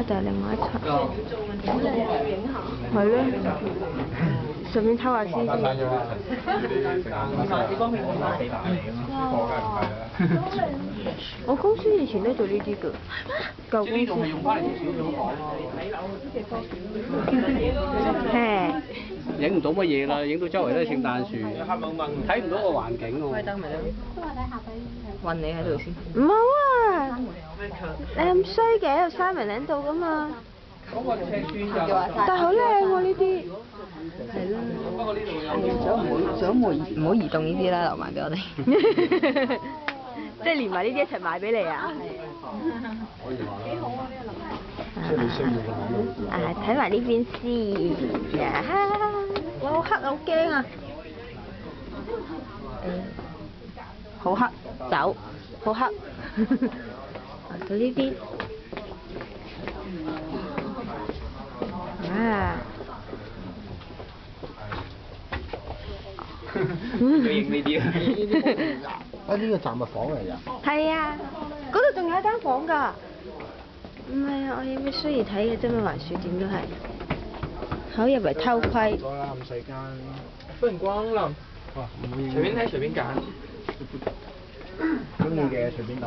下就係另外一層。係咯，順便偷下先。我公司以前都做呢啲㗎，舊公司。係。影唔到乜嘢啦，影到周圍都係聖誕樹，睇唔到個環境喎。開燈咪得。韞你喺度先。唔好啊！你咁衰嘅，有3零度㗎嘛。但係好靚喎呢啲。係啦。想唔好移動呢啲啦，留埋俾我哋。即係連埋呢啲一齊賣俾你啊！幾好啊！呢個諗法。即係你需要嘅啊，睇埋呢邊先。哇！好黑啊，好驚啊！好黑，走，好黑。到呢邊。啊！要影呢啲啊！啊！呢個雜物房嚟㗎。係啊，嗰度仲有一間房㗎。唔係啊，我有咩需要睇嘅啫嘛，橫豎點都係。好入嚟偷窺。咗啦，咁細間。歡迎光臨。哇！唔會。隨便睇，隨便揀。中意嘅隨便揀。